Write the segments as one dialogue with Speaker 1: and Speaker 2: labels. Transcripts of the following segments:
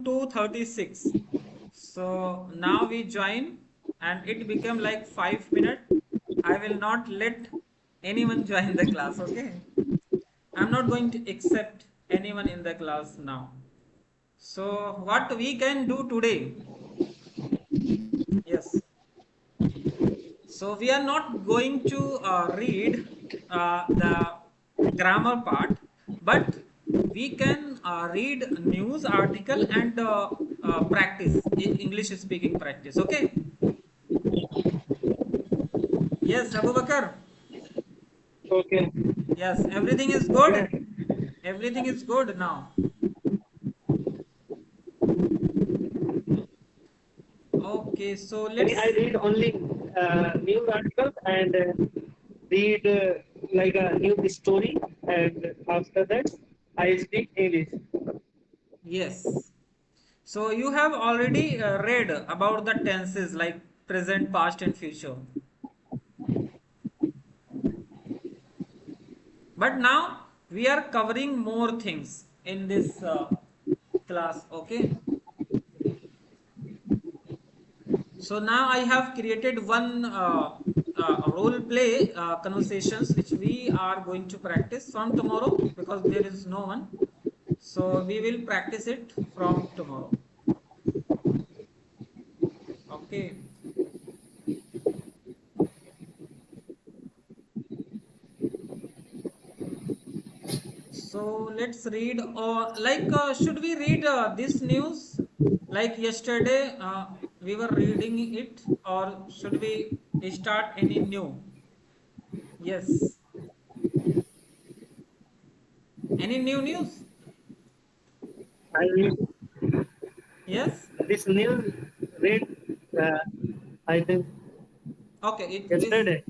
Speaker 1: 2:36. So now we join and it became like 5 minutes. I will not let anyone join the class, okay? I'm not going to accept anyone in the class now. So what we can do today? Yes. So we are not going to read the grammar part, but we can read news article and practice English speaking practice. Okay. Yes, Abu Bakar.
Speaker 2: Okay.
Speaker 1: Yes, everything is good.
Speaker 2: Yeah.
Speaker 1: Everything is good now. Okay, so
Speaker 2: I
Speaker 1: let's.
Speaker 2: read only news articles and read like a news story, and after that, I speak English.
Speaker 1: Yes. So you have already read about the tenses like present, past, and future. But now we are covering more things in this class. Okay. So now I have created one role play conversations which we are going to practice from tomorrow because there is no one. So we will practice it from tomorrow. Okay. So let's read, or like, should we read this news? Like yesterday, we were reading it, or should we start any new? Yes. Any new news?
Speaker 2: I read
Speaker 1: Yes.
Speaker 2: this news read uh, I think
Speaker 1: Okay. It is
Speaker 2: yesterday.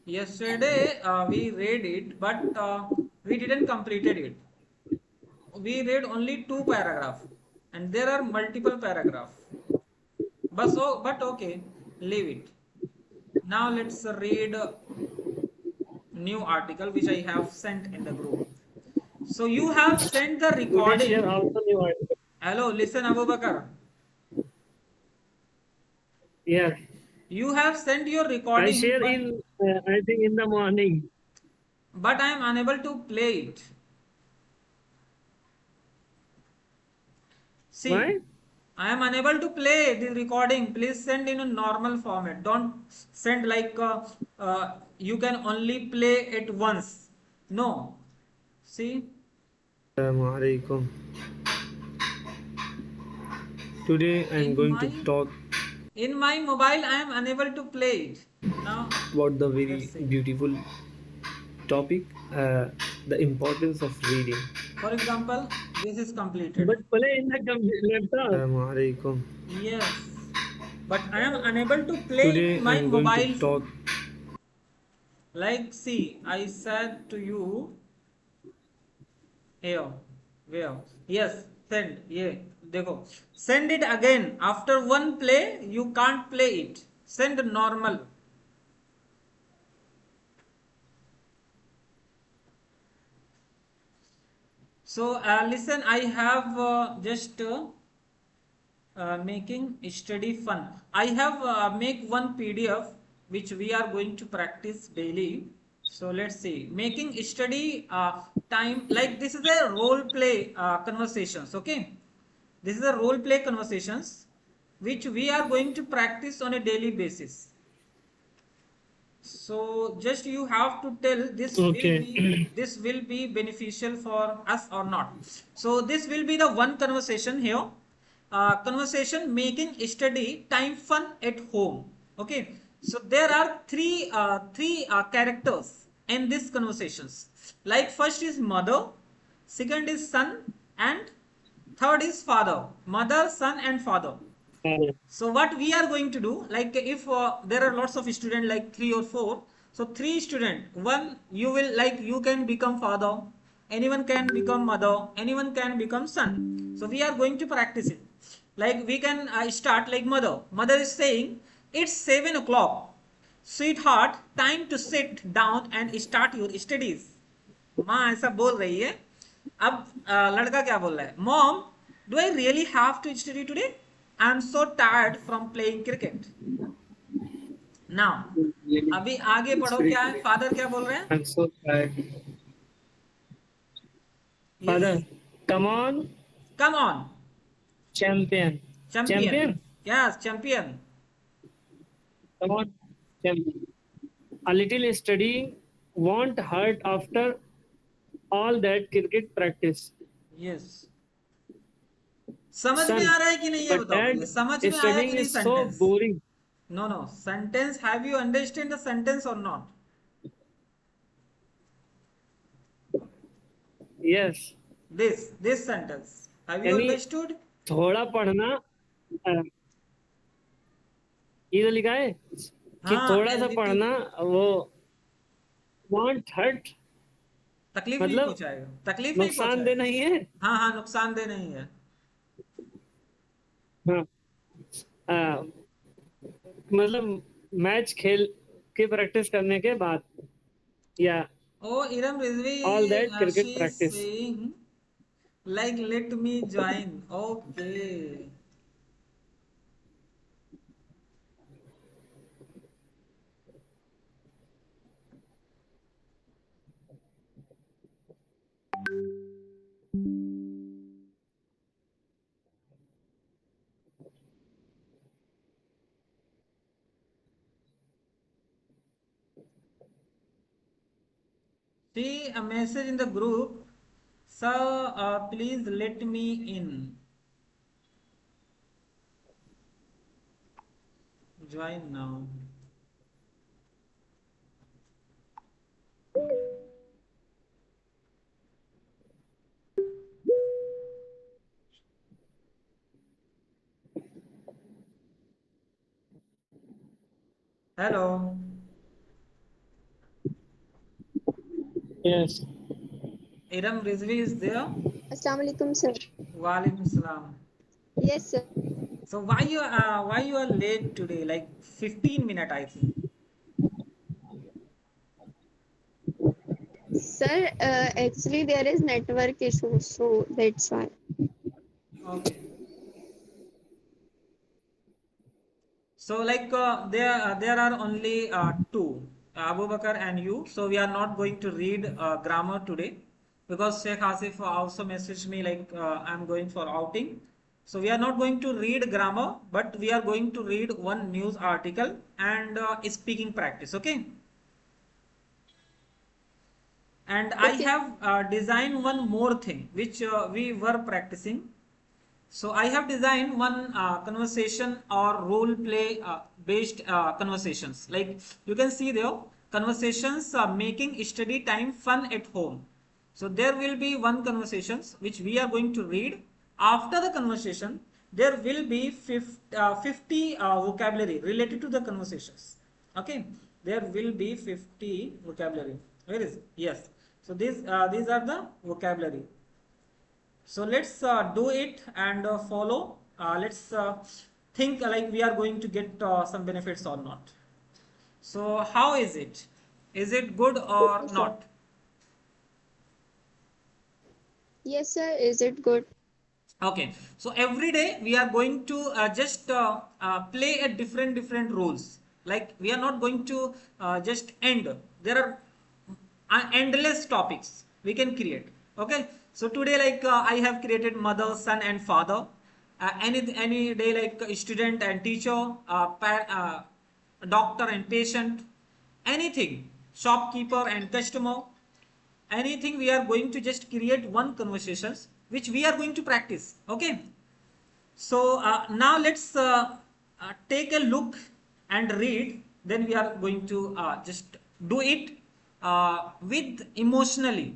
Speaker 1: yesterday. We read it, but we didn't completed it. We read only two paragraph, and there are multiple paragraph. But okay, leave it. Now let's read new article which I have sent in the group. So you have sent the
Speaker 2: Today share
Speaker 1: recording.
Speaker 2: also new article.
Speaker 1: Hello, listen, Abu Bakar.
Speaker 2: Yeah,
Speaker 1: You have sent your
Speaker 2: I
Speaker 1: recording,
Speaker 2: share in I think in the morning.
Speaker 1: but I am unable to play it. See,
Speaker 2: Why?
Speaker 1: I am unable to play the recording. Please send in a normal format. Don't send like you can only play it once. No. See,
Speaker 2: Assalamualaikum. Today I am
Speaker 1: in
Speaker 2: going to
Speaker 1: my
Speaker 2: talk
Speaker 1: in my mobile, I am unable to play it. Now,
Speaker 2: about the
Speaker 1: let's
Speaker 2: very
Speaker 1: see.
Speaker 2: beautiful topic, the importance of reading.
Speaker 1: For example, this is completed.
Speaker 2: But play in the laptop. Assalamualaikum.
Speaker 1: Yes, but I am unable to play in
Speaker 2: Today I
Speaker 1: my
Speaker 2: am going to
Speaker 1: mobile
Speaker 2: talk
Speaker 1: phone. Like, see, I said to you here, where? Yes, send. Yeah, देखो. Send it again. After one play, you can't play it. Send normal. So, listen, I have just making study fun. I have make one PDF which we are going to practice daily. So let's see, making study time, like this is a role play conversations. Okay, this is a role play conversations which we are going to practice on a daily basis. So just you have to tell
Speaker 2: okay.
Speaker 1: this will be beneficial for us or not. So this will be the one conversation here. Conversation making study time fun at home. Okay. So there are three characters in these conversations. Like first is mother, second is son, and third is father. Mother, son, and father. So what we are going to do, like if there are lots of students like three or four, so three student, one you will like you can become father, anyone can become mother, anyone can become son. So we are going to practice it. Like we can start like mother. Mother is saying, it's 7 o'clock. Sweetheart, time to sit down and start your studies. माँ ऐसा बोल रही है. अब लड़का क्या बोल रहा है? Mom, Do I really have to study today? I'm so tired from playing cricket. Now,
Speaker 2: Really,
Speaker 1: अभी आगे
Speaker 2: it's
Speaker 1: बढ़ो,
Speaker 2: very
Speaker 1: क्या है,
Speaker 2: great.
Speaker 1: फादर क्या बोल रहे हैं?
Speaker 2: I'm so tired.
Speaker 1: Yes,
Speaker 2: Father, come on,
Speaker 1: come on,
Speaker 2: champion.
Speaker 1: champion.
Speaker 2: Champion,
Speaker 1: Yes, champion.
Speaker 2: come on, champion. A little studying won't hurt after all that cricket practice.
Speaker 1: Yes. समझ में आ
Speaker 2: Son,
Speaker 1: रहा है कि नहीं, ये
Speaker 2: but
Speaker 1: बताओ
Speaker 2: dad,
Speaker 1: पहले, समझ में आया कि
Speaker 2: studying
Speaker 1: नहीं
Speaker 2: is so
Speaker 1: sentence?
Speaker 2: boring.
Speaker 1: No, no. Sentence. Have you understand the sentence or not?
Speaker 2: Yes.
Speaker 1: This sentence. Have you
Speaker 2: यानी
Speaker 1: understood?
Speaker 2: थोड़ा पढ़ना अ, ये तो लिखा है कि
Speaker 1: हाँ,
Speaker 2: थोड़ा सा
Speaker 1: लिख,
Speaker 2: पढ़ना वो won't hurt
Speaker 1: तकलीफ नहीं
Speaker 2: मतलब
Speaker 1: पहुंचाएगा, तकलीफ नहीं
Speaker 2: नुकसानदेह
Speaker 1: पहुंचाएगा।
Speaker 2: नहीं है।
Speaker 1: हाँ हाँ, नुकसानदेह नहीं है।
Speaker 2: हाँ मतलब मैच खेल के प्रैक्टिस करने के बाद या
Speaker 1: Oh, Iram
Speaker 2: all
Speaker 1: Rizvi,
Speaker 2: that cricket
Speaker 1: she is
Speaker 2: practice.
Speaker 1: saying like let me join. Okay. See a message in the group. So please let me in. Join now. Hello.
Speaker 2: Yes
Speaker 1: Iram Rizvi is there.
Speaker 3: Assalamu alaikum, sir.
Speaker 1: Walaikum salam.
Speaker 3: Yes, sir.
Speaker 1: So why you are late today? Like 15 minute, I think.
Speaker 3: Sir, actually there is network issue, so that's why.
Speaker 1: Okay. So like there are only two, Abu Bakr and you. So we are not going to read grammar today because Sheikh Asif also messaged me like I'm going for outing. So we are not going to read grammar, but we are going to read one news article and speaking practice. Okay. And I
Speaker 3: Okay.
Speaker 1: have designed one more thing which we were practicing. So I have designed one conversation or role play based conversations. Like you can see there, conversations making study time fun at home. So there will be one conversations which we are going to read. After the conversation, there will be 50 vocabulary related to the conversations. Okay, there will be 50 vocabulary. Where is it? Yes. So these are the vocabulary. So let's do it and follow. Let's think like we are going to get some benefits or not. So how is it? Is it good or
Speaker 3: Okay, sir.
Speaker 1: not?
Speaker 3: Yes, sir. Is it good?
Speaker 1: Okay. So every day we are going to just play at different roles. Like we are not going to just end. There are endless topics we can create. Okay. So today like I have created mother, son and father. Any day like student and teacher, doctor and patient, anything, shopkeeper and customer, anything, we are going to just create one conversations which we are going to practice. Okay. So now let's take a look and read. Then we are going to just do it with emotionally.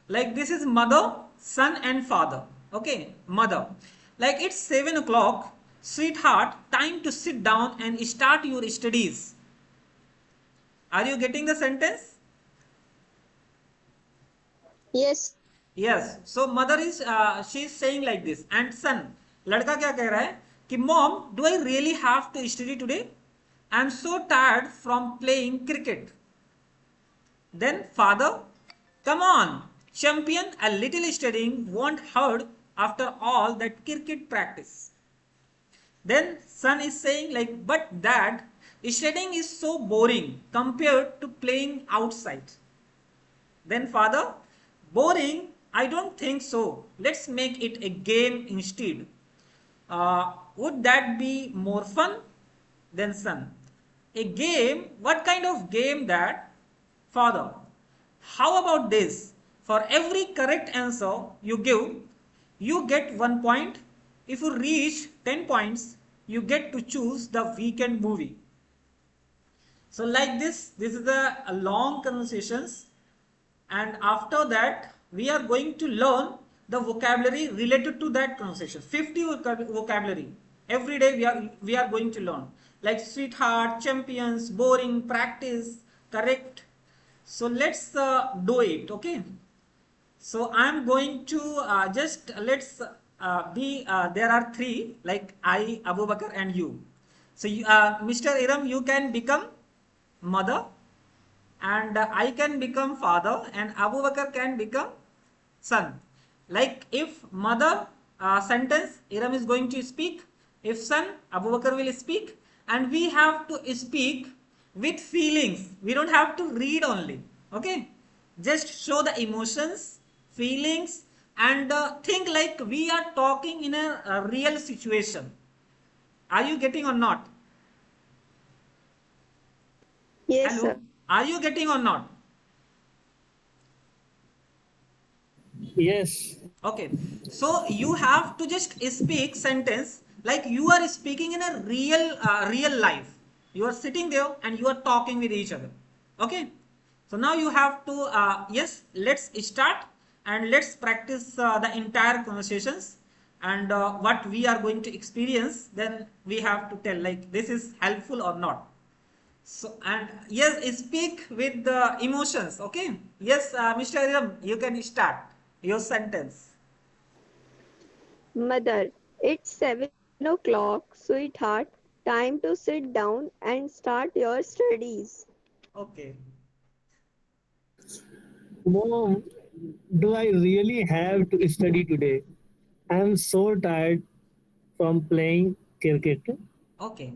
Speaker 1: Like this is mother, son, and father. Okay, mother. Like it's 7 o'clock, sweetheart. Time to sit down and start your studies. Are you getting the sentence?
Speaker 3: Yes.
Speaker 1: Yes. So mother is she is saying like this, and son, लड़का क्या कह रहा है कि mom, do I really have to study today? I'm so tired from playing cricket. Then father, come on, champion, a little studying won't hurt after all that cricket practice? Then son is saying like, but dad, studying is so boring compared to playing outside. Then father, boring? I don't think so. Let's make it a game instead. Would that be more fun? Then son, a game? What kind of game that? Father, how about this? For every correct answer you give, you get 1 point. If you reach 10 points, you get to choose the weekend movie. So like this is the long conversations, and after that we are going to learn the vocabulary related to that conversation. 50 vocabulary every day we are going to learn, like sweetheart, champions, boring, practice, correct. So let's do it. Okay, so I'm going to just let's be there are three, like I, Abu Bakr, and you. So you, Mr. Iram, you can become mother, and I can become father, and Abu Bakr can become son. Like if mother sentence, Iram is going to speak. If son, Abu Bakr will speak, and we have to speak with feelings. We don't have to read only. Okay, just show the emotions, feelings, and think like we are talking in a real situation. Are you getting or not?
Speaker 3: Yes,
Speaker 1: Hello,
Speaker 3: sir.
Speaker 1: are you getting or not?
Speaker 2: Yes.
Speaker 1: Okay, so you have to just speak sentence like you are speaking in a real life. You are sitting there and you are talking with each other. Okay, so now you have to yes, let's start and let's practice the entire conversations, and what we are going to experience. Then we have to tell like this is helpful or not. So and yes, speak with the emotions. Okay, yes, Mr. Iram, you can start your sentence.
Speaker 3: Mother, it's 7 o'clock, sweetheart. Time to sit down and start your studies.
Speaker 1: Okay.
Speaker 2: Mom, do I really have to study today? I'm so tired from playing cricket.
Speaker 1: Okay.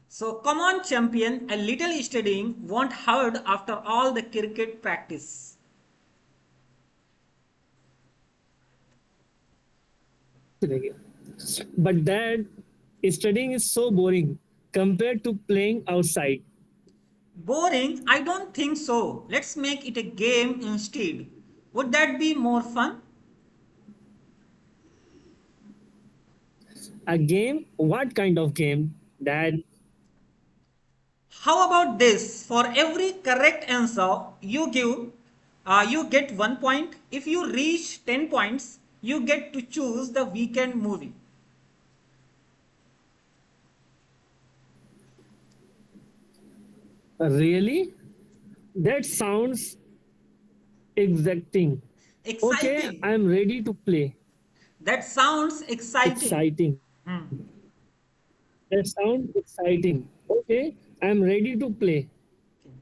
Speaker 1: So come on, champion. A little studying won't hurt after all the cricket practice.
Speaker 2: But dad, studying is so boring compared to playing outside.
Speaker 1: Boring? I don't think so. Let's make it a game instead. Would that be more fun?
Speaker 2: A game? What kind of game? Dad,
Speaker 1: How about this? For every correct answer you give, you get 1 point. If you reach 10 points, you get to choose the weekend movie.
Speaker 2: really? That sounds exacting. Okay,
Speaker 1: Exciting.
Speaker 2: I'm ready to play.
Speaker 1: That sounds exciting.
Speaker 2: Exciting.
Speaker 1: Hmm.
Speaker 2: That sounds exciting. Okay, I'm ready to play.
Speaker 1: Okay.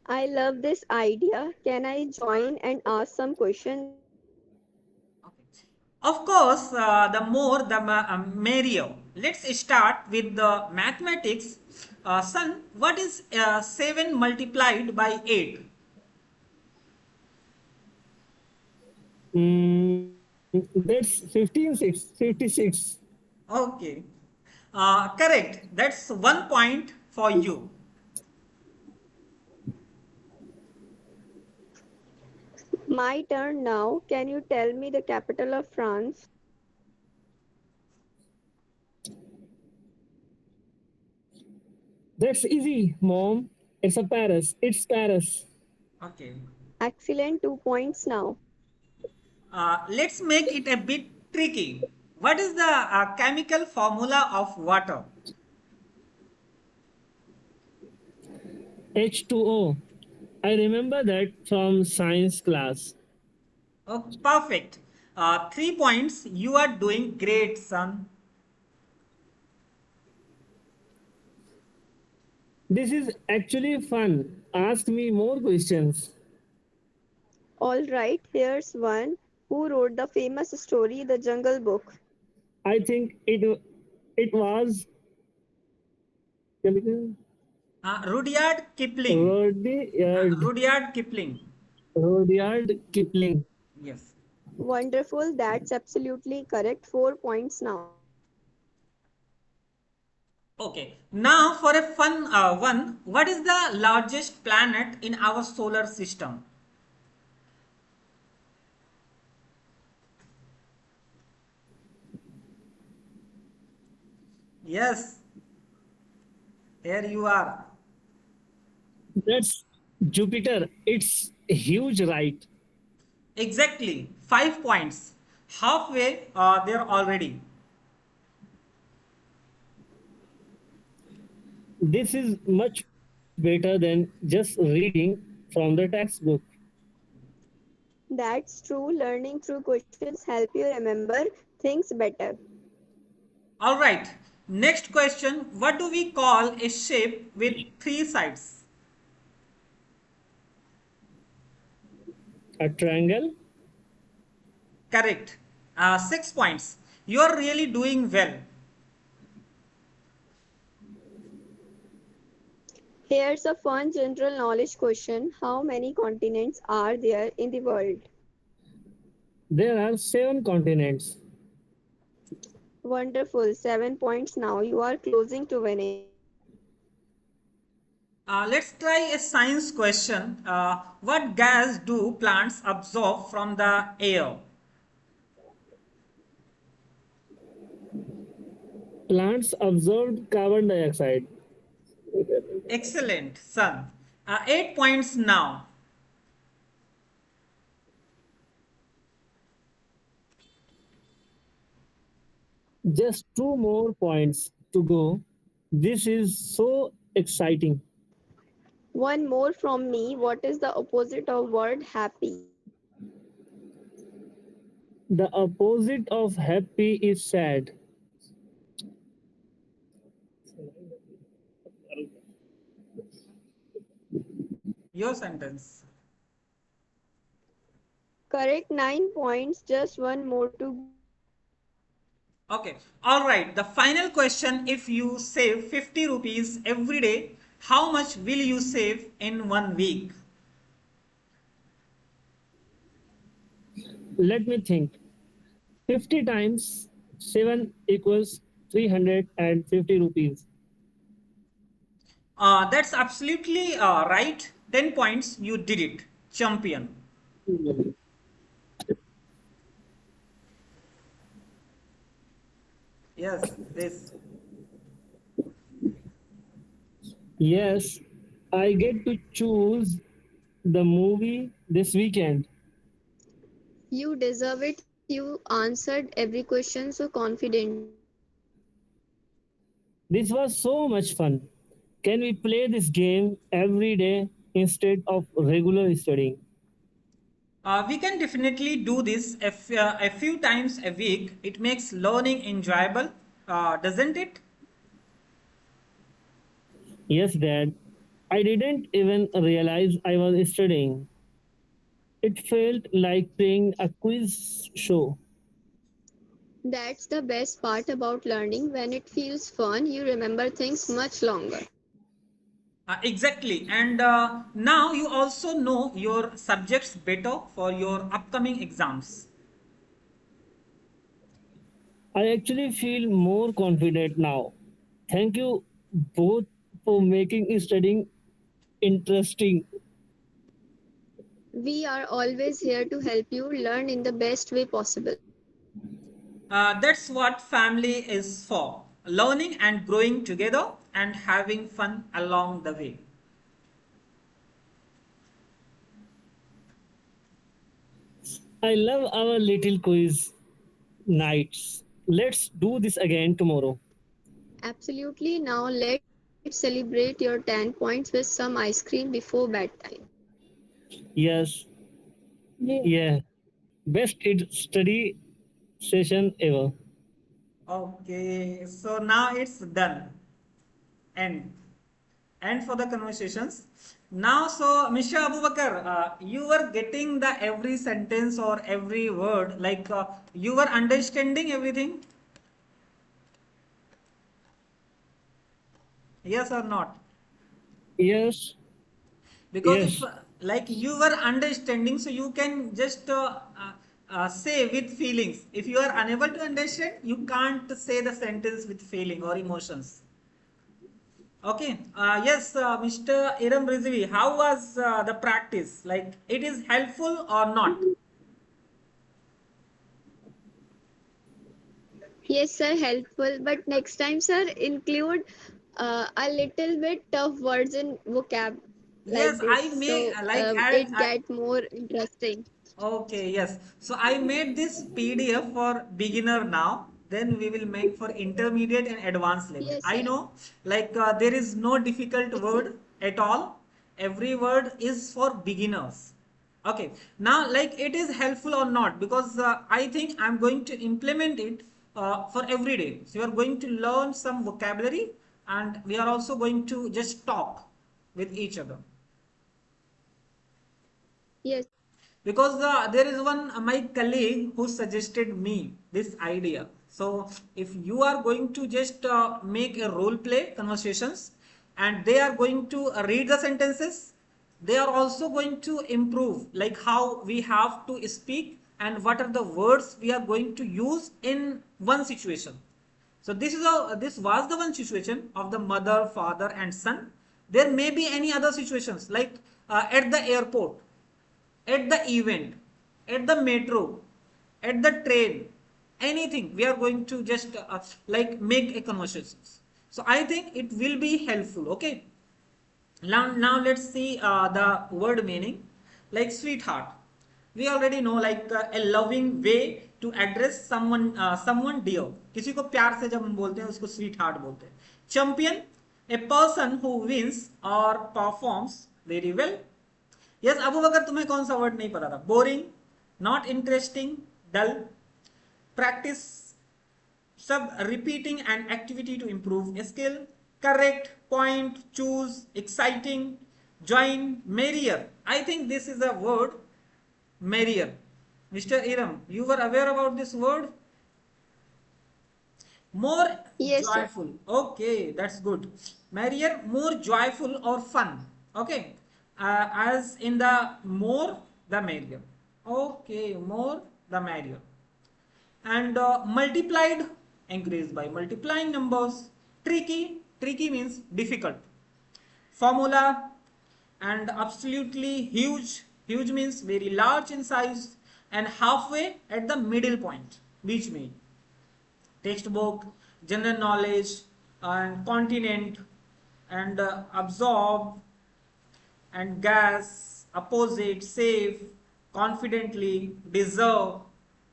Speaker 3: I love this idea. Can I join and ask some questions?
Speaker 1: Okay. Of course, the more the merrier. Let's start with the mathematics. Son, what is 7 multiplied by 8?
Speaker 2: That's 56.
Speaker 1: Okay. Correct. That's 1 point for you.
Speaker 3: My turn now. Can you tell me the capital of France?
Speaker 2: That's easy, mom. It's a Paris. It's Paris.
Speaker 1: Okay.
Speaker 3: Excellent, 2 points now.
Speaker 1: Let's make it a bit tricky. What is the chemical formula of water?
Speaker 2: H2O. I remember that from science class.
Speaker 1: Oh, perfect. 3 points. You are doing great, son.
Speaker 2: This is actually fun. Ask me more questions.
Speaker 3: All right, here's one. Who wrote the famous story The Jungle Book?
Speaker 2: I think it was
Speaker 1: Rudyard Kipling.
Speaker 2: Rudyard
Speaker 1: Rudyard Kipling.
Speaker 2: Rudyard Kipling.
Speaker 1: Yes.
Speaker 3: Wonderful, that's absolutely correct. 4 points now.
Speaker 1: Okay. Now for a fun one, what is the largest planet in our solar system? Yes, here you are.
Speaker 2: That's Jupiter. It's huge, right?
Speaker 1: Exactly. 5 points. Halfway there already.
Speaker 2: This is much better than just reading from the textbook.
Speaker 3: That's true. Learning through questions help you remember things better.
Speaker 1: All right. Next question. What do we call a shape with three sides?
Speaker 2: A triangle.
Speaker 1: Correct. 6 points. You are really doing well.
Speaker 3: Here's a fun general knowledge question. How many continents are there in the world?
Speaker 2: There are 7 continents.
Speaker 3: Wonderful. 7 points now. You are closing to winning.
Speaker 1: Let's try a science question. What gas do plants absorb from the air?
Speaker 2: Plants absorb carbon dioxide.
Speaker 1: Excellent, son. 8 points now.
Speaker 2: Just 2 more points to go. This is so exciting.
Speaker 3: One more from me. What is the opposite of word happy?
Speaker 2: The opposite of happy is sad.
Speaker 1: Your sentence.
Speaker 3: Correct. 9 points. Just one more to go.
Speaker 1: Okay. All right. The final question, if you save 50 rupees every day, how much will you save in 1 week?
Speaker 2: Let me think. 50 times 7 equals 350 rupees.
Speaker 1: That's absolutely right. 10 points. You did it. Champion. Yes, this.
Speaker 2: Yes, I get to choose the movie this weekend.
Speaker 3: You deserve it. You answered every question so confidently.
Speaker 2: This was so much fun. Can we play this game every day instead of regular studying?
Speaker 1: We can definitely do this a few times a week. It makes learning enjoyable, doesn't it?
Speaker 2: Yes, Dad. I didn't even realize I was studying. It felt like playing a quiz show.
Speaker 3: That's the best part about learning. When it feels fun, you remember things much longer.
Speaker 1: Exactly. And now you also know your subjects better for your upcoming exams.
Speaker 2: I actually feel more confident now. Thank you both for making studying interesting.
Speaker 3: We are always here to help you learn in the best way possible.
Speaker 1: That's what family is for, learning and growing together and having fun along the way.
Speaker 2: I love our little quiz nights. Let's do this again tomorrow.
Speaker 3: Absolutely. Now let's celebrate your 10 points with some ice cream before bedtime.
Speaker 2: Yes, yeah. Best study session ever.
Speaker 1: Okay, so now it's done. End. and for the conversations. Now, so Mr. Abubakar, you were getting the every sentence or every word, like you were understanding everything, yes or not?
Speaker 2: Yes,
Speaker 1: Because if
Speaker 2: yes.
Speaker 1: like you were understanding, so you can just say with feelings. If you are unable to understand, you can't say the sentence with feeling or emotions. Okay. Yes, Mr. Iram Rizvi, how was the practice? Like, it is helpful or not?
Speaker 3: Yes, sir, helpful. But next time, sir, include a little bit tough words in vocab
Speaker 1: Yes,
Speaker 3: like this,
Speaker 1: I may
Speaker 3: so
Speaker 1: like
Speaker 3: it get more interesting.
Speaker 1: okay, yes. So I made this PDF for beginner now. Then we will make for intermediate and advanced level.
Speaker 3: Yes,
Speaker 1: I
Speaker 3: sir.
Speaker 1: know, like there is no difficult
Speaker 3: Yes, sir.
Speaker 1: word at all. Every word is for beginners. Okay. Now, like it is helpful or not, because I think I'm going to implement it for every day. So you are going to learn some vocabulary, and we are also going to just talk with each other.
Speaker 3: Yes,
Speaker 1: Because there is one my colleague who suggested me this idea. So if you are going to just make a role play conversations, and they are going to read the sentences, they are also going to improve like how we have to speak and what are the words we are going to use in one situation. So this was the one situation of the mother, father, and son. There may be any other situations like at the airport, at the event, at the metro, at the train, anything. We are going to just like make a conversation. So I think it will be helpful. Okay. Now let's see the word meaning. Like sweetheart, we already know like a loving way to address someone dear. किसी को प्यार से जब हम बोलते हैं उसको sweetheart बोलते हैं. Champion, a person who wins or performs very well. Yes Abu Bakar, तुम्हें कौन सा वर्ड नहीं पता था? Boring, not interesting, dull. Practice, सब repeating and activity to improve skill. Correct, point, choose, exciting, join, merrier. I think this is a word, merrier. Mr. Iram, you were aware about this word? More
Speaker 3: yes, sir.
Speaker 1: joyful. Okay, that's good. Merrier, more joyful or fun. Okay, as in the more, the merrier. Okay, more, the merrier. And multiplied, increased by multiplying numbers. Tricky, tricky means difficult. Formula, and absolutely huge. Huge means very large in size, and halfway at the middle point, which means textbook, general knowledge, and continent, and absorb, and gas, opposite, safe, confidently, deserve,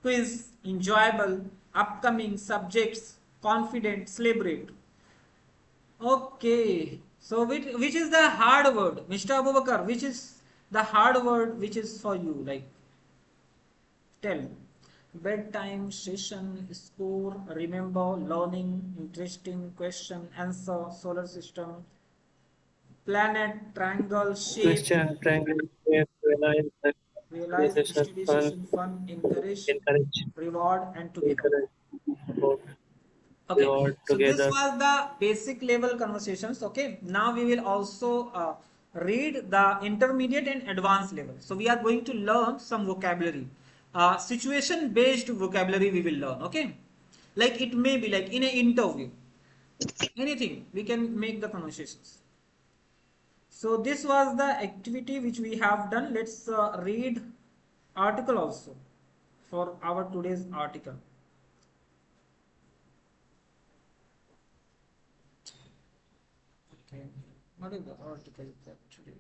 Speaker 1: quiz, enjoyable, upcoming, subjects, confident, celebrate. Okay, so which is the hard word, Mr. Abubakar? Which is the hard word which is for you? Like, tell. Bedtime, session, score, remember, learning, interesting, question, answer, solar system, planet, triangle, shape,
Speaker 2: Question, triangle, shape,
Speaker 1: realize,
Speaker 2: realization,
Speaker 1: study
Speaker 2: fun,
Speaker 1: session, fun, encourage,
Speaker 2: encourage,
Speaker 1: reward, and together.
Speaker 2: encourage, support,
Speaker 1: Okay,
Speaker 2: reward
Speaker 1: so this
Speaker 2: together.
Speaker 1: was the basic level conversations. Okay, now we will also read the intermediate and advanced level. So we are going to learn some vocabulary, situation based vocabulary we will learn. Okay, like it may be like in an interview, anything we can make the conversations. So this was the activity which we have done. Let's read article also for our today's article. Okay, what is the article actually?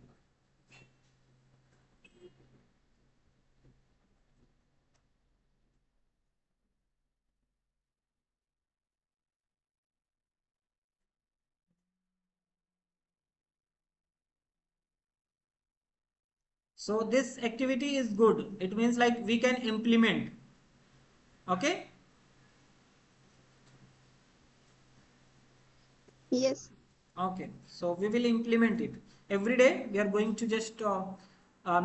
Speaker 1: So this activity is good. It means like we can implement. Okay.
Speaker 3: Yes.
Speaker 1: Okay, so we will implement it every day. We are going to just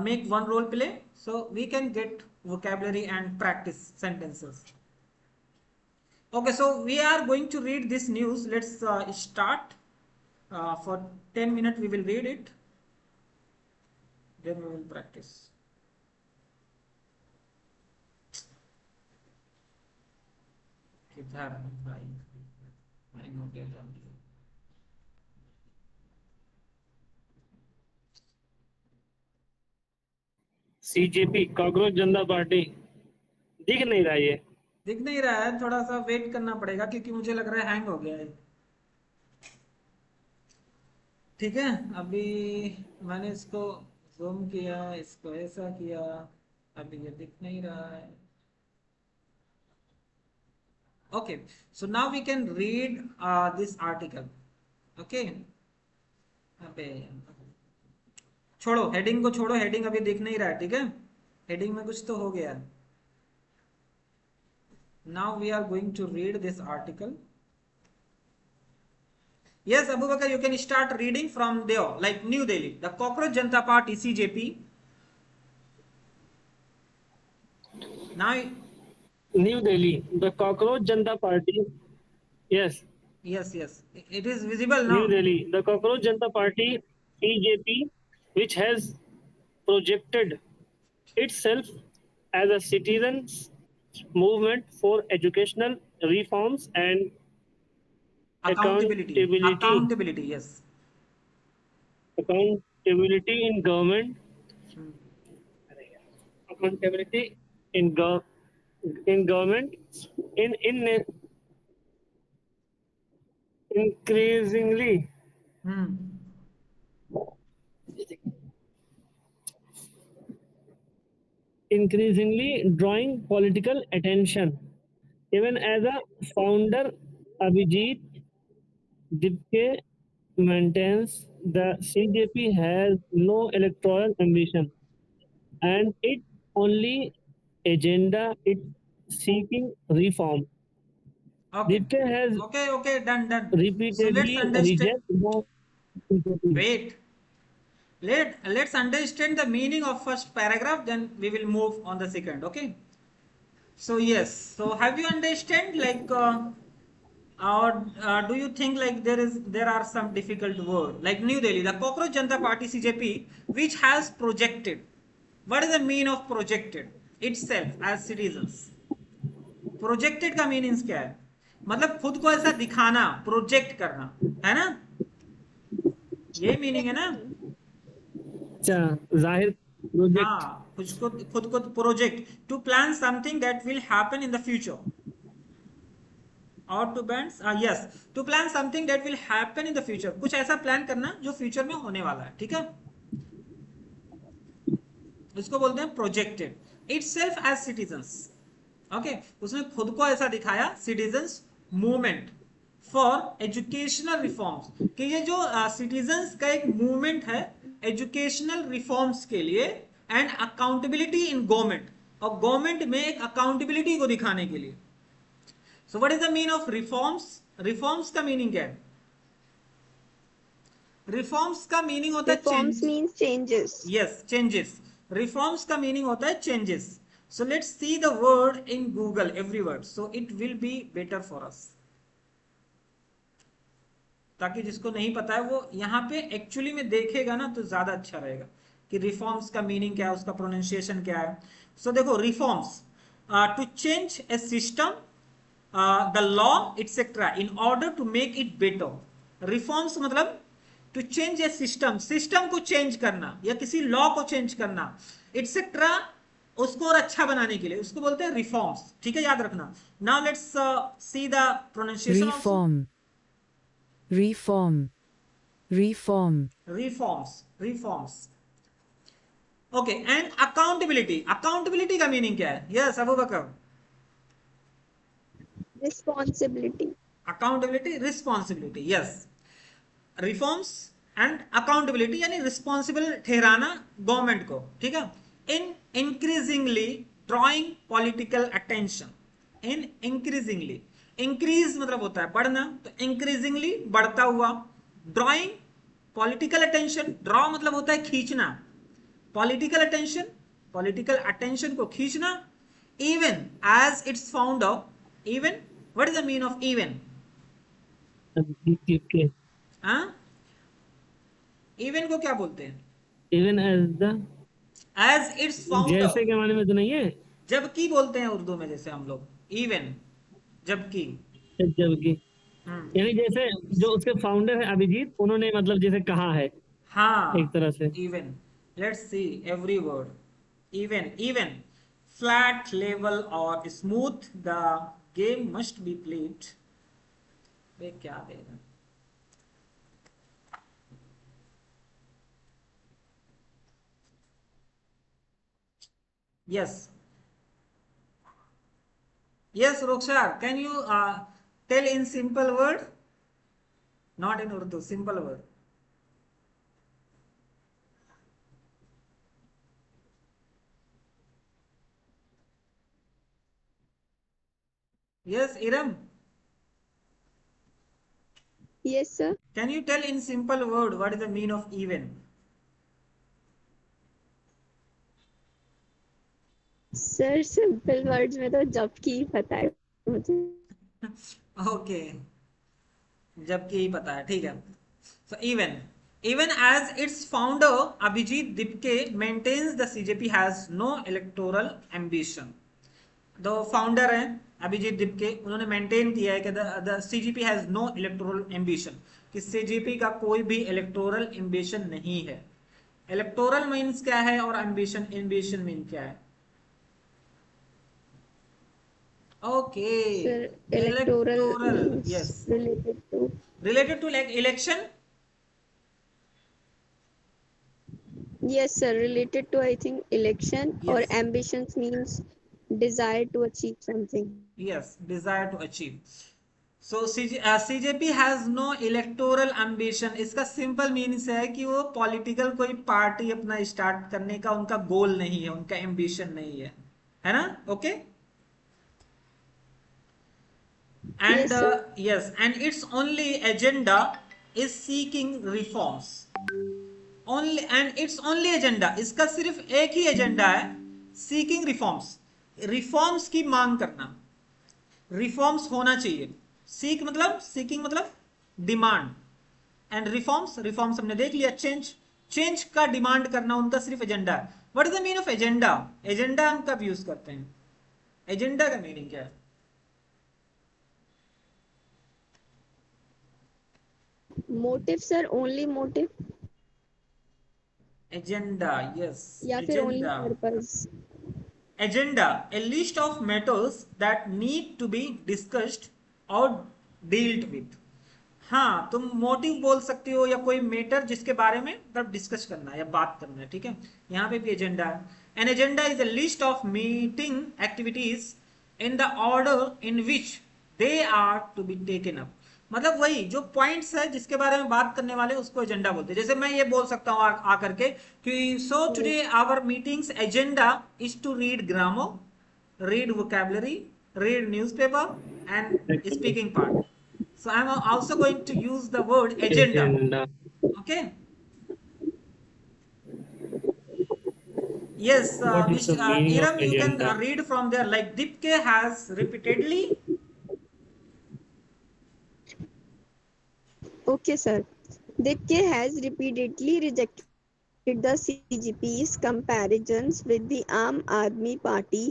Speaker 1: make one role play so we can get vocabulary and practice sentences. Okay, so we are going to read this news. Let's start. For 10 minutes we will read it, then we will practice. किधर भाई hang हो गया था।
Speaker 2: CJP cockroach Janata party दिख नहीं रहा ये।
Speaker 1: दिख नहीं रहा है, थोड़ा सा वेट करना पड़ेगा क्योंकि मुझे लग रहा है हैंग हो गया है। ठीक है, अभी मैंने इसको जूम किया, इसको ऐसा किया, अभी ये दिख नहीं रहा है। Okay, so now we can read this article. Okay, अबे छोड़ो हेडिंग को, छोड़ो हेडिंग अभी दिख नहीं रहा है। ठीक है, हेडिंग में कुछ तो हो गया है। Now we are going to read this article. Yes, Abu Bakar, you can start reading from there. Like New Delhi, the Cockroach Janata Party (CJP). Now,
Speaker 2: New Delhi the Cockroach Janata Party. Yes,
Speaker 1: yes, it is visible now.
Speaker 2: New Delhi, the Cockroach Janata Party (CJP), which has projected itself as a citizens' movement for educational reforms and
Speaker 1: Accountability, yes.
Speaker 2: accountability in government,
Speaker 1: Hmm.
Speaker 2: accountability in government in increasingly
Speaker 1: Hmm.
Speaker 2: increasingly drawing political attention. Even as a founder, Abhijit Dibke maintains the CJP has no electoral ambition and its only agenda is seeking reform.
Speaker 1: Okay,
Speaker 2: Dibke has
Speaker 1: okay, done. So let's
Speaker 2: repeatedly
Speaker 1: understand.
Speaker 2: rejected the CJP.
Speaker 1: Wait, let's understand the meaning of first paragraph, then we will move on the second. Okay, so yes, so have you understand like or do you think like there are some difficult word like New Delhi, the Cockroach Janata Party (CJP), which has projected? What is the mean of projected itself as citizens? Projected का meaning क्या है? मतलब खुद को ऐसा दिखाना, project करना, है ना? ये मीनिंग है ना?
Speaker 2: अच्छा, जाहिर प्रोजेक्ट।
Speaker 1: हाँ, खुद को project, to plan something that will happen in the future, और to bands, yes, to plan something that will happen in the future, कुछ ऐसा प्लान करना जो फ्यूचर में होने वाला है। ठीक है, इसको बोलते हैं projected itself as citizens. Okay, उसने खुद को ऐसा दिखाया, citizens movement for educational reforms, कि ये जो सिटीजंस का एक मूवमेंट है एजुकेशनल रिफॉर्म्स के लिए, एंड अकाउंटेबिलिटी इन गवर्नमेंट, और गवर्नमेंट में एक अकाउंटेबिलिटी को दिखाने के लिए। So what is the mean of reforms? Reforms का मीनिंग क्या है? रिफॉर्म्स का मीनिंग होता है
Speaker 3: Reforms means changes.
Speaker 1: Yes, changes. Reforms का मीनिंग होता है changes. So let's see the word in Google, every word, so it will be better for us, ताकि जिसको नहीं पता है वो यहाँ पे एक्चुअली में देखेगा ना तो ज्यादा अच्छा रहेगा कि रिफॉर्म्स का मीनिंग क्या है, उसका प्रोनाउंसिएशन क्या है। सो देखो, reforms, to change a system, the law etcetera in order to make it better. Reforms मतलब to change a system, system को चेंज करना या किसी लॉ को चेंज करना, एटसेट्रा, उसको और अच्छा बनाने के लिए, उसको बोलते हैं रिफॉर्म्स। ठीक है, याद रखना। Now let's see the pronunciation of reforms. Okay, and accountability, accountability का मीनिंग क्या है? Yes, Abu Bakar.
Speaker 3: Responsibility.
Speaker 1: Accountability, responsibility, yes. Reforms and accountability यानी रिस्पॉन्सिबल ठहराना गवर्नमेंट को। ठीक है, in increasingly drawing political attention, increase मतलब होता है बढ़ना, तो इंक्रीजिंगली बढ़ता हुआ, ड्रॉइंग पॉलिटिकल अटेंशन, ड्रॉ मतलब होता है खींचना, पॉलिटिकल अटेंशन, पॉलिटिकल अटेंशन को खींचना, even as its founder, even what is the mean of even,
Speaker 2: Abhijit के
Speaker 1: हाँ इवन को क्या बोलते हैं,
Speaker 2: even as the
Speaker 1: as its founder,
Speaker 2: जैसे के माने में तो नहीं है,
Speaker 1: जबकि बोलते हैं उर्दू में जैसे हम लोग, इवन जबकि,
Speaker 2: जबकि
Speaker 1: हम्म,
Speaker 2: यानी जैसे जो उसके फाउंडर है अभिजीत, उन्होंने मतलब जैसे कहा है एक
Speaker 1: हाँ
Speaker 2: तरह से।
Speaker 1: Even, let's see every word, even, even flat level और smooth the game must be played, वे क्या देगा, yes yes Rukhsar, can you tell in simple word, not in Urdu, simple word, yes Iram,
Speaker 3: Yes, sir.
Speaker 1: can you tell in simple word what is the mean of even?
Speaker 3: Sir simple words में तो जब की ही पता है मुझे।
Speaker 1: Okay, जबकि ही पता है, ठीक है। So even, even as its founder Abhijit Dipke maintains the CJP has no electoral ambition, दो फाउंडर हैं अभिजीत दिपके, उन्होंने मेंटेन किया है कि the CGP has no electoral ambition, कि सीजीपी का कोई भी इलेक्टोरल एम्बिशन नहीं है। इलेक्टोरल मीन्स क्या है और एम्बिशन, एम्बिशन मीन क्या है? Okay,
Speaker 3: sir electoral
Speaker 1: electoral,
Speaker 3: means
Speaker 1: yes,
Speaker 3: related to
Speaker 1: election,
Speaker 3: yes sir related to I think election or
Speaker 1: yes
Speaker 3: ambitions means desire to achieve something.
Speaker 1: Yes, desire to achieve. So CJP has no electoral ambition, इसका simple meaning है कि वो political कोई party अपना start करने का उनका गोल नहीं है, उनका एम्बिशन नहीं है ना? Okay, and
Speaker 3: Yes sir.
Speaker 1: yes, and its only agenda is seeking reforms, only, and its only agenda, इसका सिर्फ एक ही एजेंडा है, सीकिंग रिफॉर्म्स, रिफॉर्म्स की मांग करना, रिफॉर्म्स होना चाहिए, सीक मतलब, सीकिंग मतलब डिमांड, एंड रिफॉर्म्स, रिफॉर्म्स हमने देख लिया, चेंज, चेंज का डिमांड करना उनका सिर्फ एजेंडा है। What is the mean of agenda? Agenda हम कब यूज करते हैं? एजेंडा का मीनिंग क्या है?
Speaker 3: Motive sir only motive
Speaker 1: agenda, yes,
Speaker 3: या फिर only
Speaker 1: agenda,
Speaker 3: purpose.
Speaker 1: agenda, a list of matters that need to be discussed or dealt with। हाँ, तुम मोटिव बोल सकती हो या कोई मैटर जिसके बारे में मतलब डिस्कस करना है या बात करना है, ठीक है। यहाँ पे भी एजेंडा है। An agenda is a list of meeting activities in the order in which they are to be taken up, मतलब वही जो पॉइंट्स है जिसके बारे में बात करने वाले उसको एजेंडा बोलते हैं। जैसे मैं ये बोल सकता हूँ आकर के कि so today our meetings agenda is to read grammar, read vocabulary, read newspaper and speaking part. So I'm also going to use the word agenda.
Speaker 2: Agenda
Speaker 1: Okay. Yes,
Speaker 2: what is the meaning of
Speaker 1: Iram, you can
Speaker 2: agenda?
Speaker 1: read from there. Like Dipke has repeatedly.
Speaker 3: Okay sir. Dipke has repeatedly rejected the CGP's comparisons with the Aam Aadmi Party,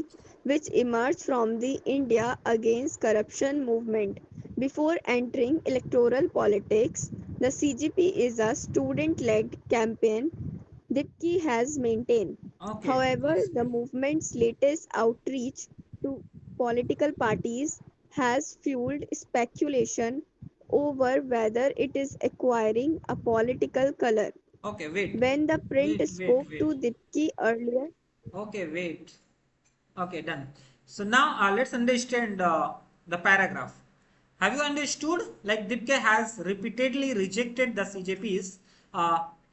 Speaker 3: which emerged from the India Against Corruption movement. Before entering electoral politics, the CGP is a student-led campaign Dipki has maintained.
Speaker 1: Okay.
Speaker 3: However, the movement's latest outreach to political parties has fueled speculation over whether it is acquiring a political color.
Speaker 1: Okay. Wait.
Speaker 3: When the print
Speaker 1: Wait. Wait.
Speaker 3: spoke
Speaker 1: Wait.
Speaker 3: to Dipki earlier,
Speaker 1: Okay. Wait. Okay. Done. So now let's understand the paragraph. Have you understood? Like Dipke has repeatedly rejected the CJP's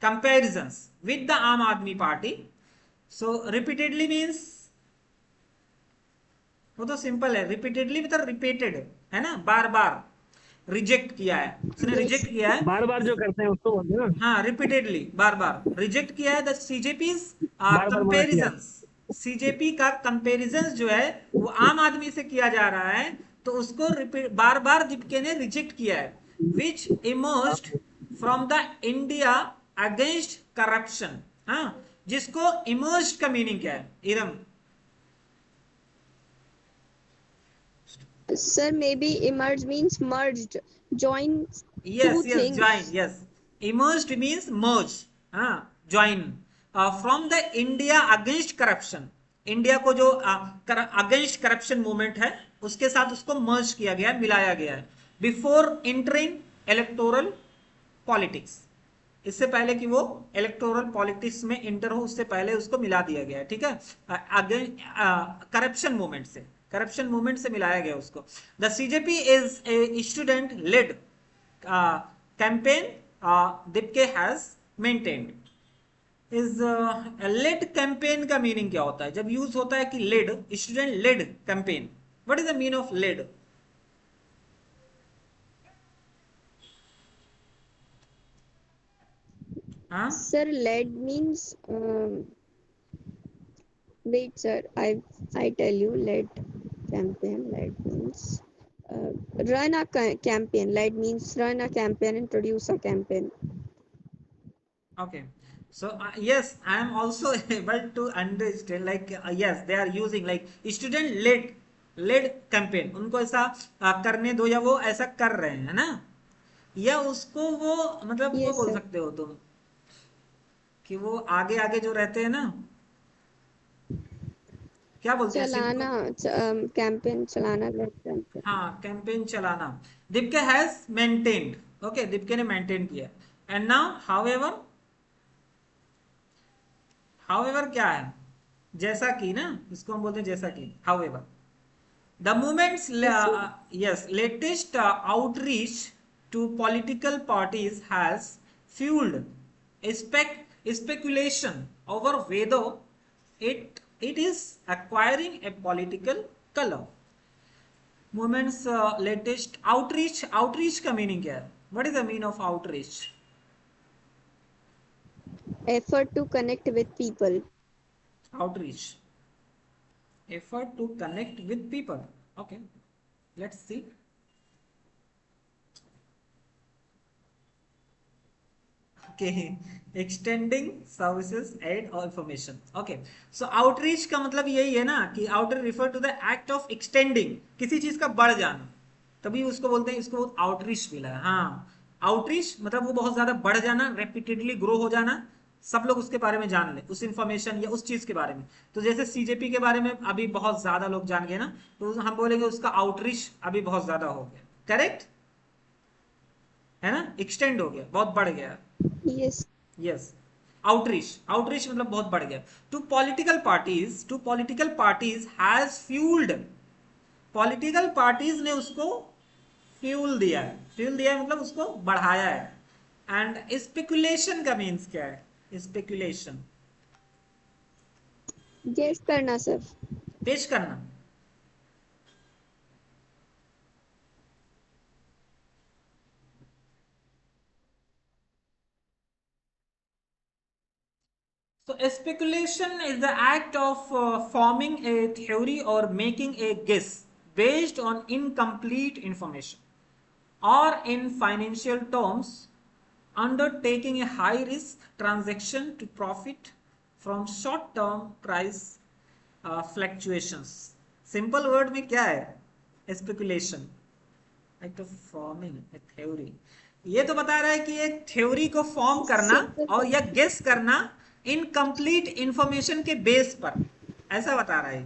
Speaker 1: comparisons with the Aam Aadmi Party. So repeatedly means, वो तो simple है, repeatedly मतलब repeated है ना, बार बार। Reject किया है, उसने reject किया है।
Speaker 2: बार बार जो करते हैं उसको बोलते हैं ना,
Speaker 1: हाँ, रिपीटेडली, बार बार रिजेक्ट किया है द सीजेपीज
Speaker 2: बार बार मना किया।
Speaker 1: कंपेरिजन। सीजेपी का कंपेरिजन जो है वो आम आदमी से किया जा रहा है, तो उसको बार बार दीपके ने रिजेक्ट किया है। Which emerged from the India against corruption. हाँ, जिसको इमर्ज्ड का मीनिंग क्या है Iram?
Speaker 3: Sir, maybe emerge means merged, join two
Speaker 1: Yes, yes, join.
Speaker 3: things.
Speaker 1: Yes, emerged means merge. हाँ, join. From the India against corruption. India को जो against corruption movement है उसके साथ उसको मर्ज किया गया है, मिलाया गया है। बिफोर एंटरिंग इलेक्टोरल पॉलिटिक्स, इससे पहले कि वो इलेक्टोरल पॉलिटिक्स में इंटर हो उससे पहले उसको मिला दिया गया है, ठीक है, करप्शन मूवमेंट से, करप्शन मूवमेंट से मिलाया गया उसको। The CJP is a student led campaign Dipke has maintained। Is led campaign का मीनिंग क्या होता है जब यूज होता है कि led, student led campaign? What is the mean of led? हाँ,
Speaker 3: Sir, led means wait, sir. I tell you, led campaign. Led means run a campaign. Led means run a campaign and produce a campaign.
Speaker 1: okay, so yes, I am also able to understand, like yes, they are using like student led campaign, उनको ऐसा करने दो, या वो ऐसा कर रहे हैं, है ना, या उसको वो मतलब वो
Speaker 3: Yes,
Speaker 1: बोल
Speaker 3: sir.
Speaker 1: सकते हो तुम कि वो आगे आगे जो रहते हैं ना, क्या बोलते हैं simple?
Speaker 3: Chalana, campaign, chalana, led campaign.
Speaker 1: हाँ, कैंपेन चलाना। Dipke has maintained, okay, Dipke ने मेंटेन किया। एंड नाउ हाउएवर, हाउएवर क्या है? जैसा कि ना, इसको हम बोलते हैं जैसा कि, however the movements,
Speaker 3: Yes, sir.
Speaker 1: yes, latest outreach to political parties has fueled speculation over whether it is acquiring a political color। Movements latest outreach, outreach का मीनिंग क्या है? What is the mean of outreach?
Speaker 3: Effort to connect with people.
Speaker 1: Outreach, effort to connect with people. Okay, let's see. Okay, extending services aid और information. Okay, so outreach का मतलब यही है ना कि outer refer to the act of extending, किसी चीज का बढ़ जाना, तभी उसको बोलते हैं, इसको आउटरीच मिला है। हाँ, आउटरीच मतलब वो बहुत ज्यादा बढ़ जाना, रेपिटेडली ग्रो हो जाना, सब लोग उसके बारे में जान ले, उस इंफॉर्मेशन या उस चीज के बारे में। तो जैसे सीजेपी के बारे में अभी बहुत ज्यादा लोग जान गए ना, तो हम बोलेंगे उसका आउटरीच अभी बहुत ज्यादा हो गया। करेक्ट है ना, एक्सटेंड हो गया, बहुत बढ़ गया।
Speaker 3: Yes.
Speaker 1: यस, आउटरीच, आउटरीच मतलब बहुत बढ़ गया। To political parties, to political parties has fuelled, political parties ने उसको फ्यूल दिया है, फ्यूल दिया है मतलब उसको बढ़ाया है। एंड स्पेकुलेशन का मीन्स क्या है? स्पेकुलेशन,
Speaker 3: Guess करना, sir.
Speaker 1: पेश करना। So speculation is the act of forming a theory or making a guess based on incomplete information, or in financial terms, undertaking a high risk transaction to profit from short term price fluctuations। Simple word में क्या है speculation? Act of forming a theory, ये तो बता रहा है कि एक थ्योरी को फॉर्म करना
Speaker 3: Simple.
Speaker 1: और या गेस करना इनकम्प्लीट इंफॉर्मेशन के बेस पर, ऐसा बता रहा है।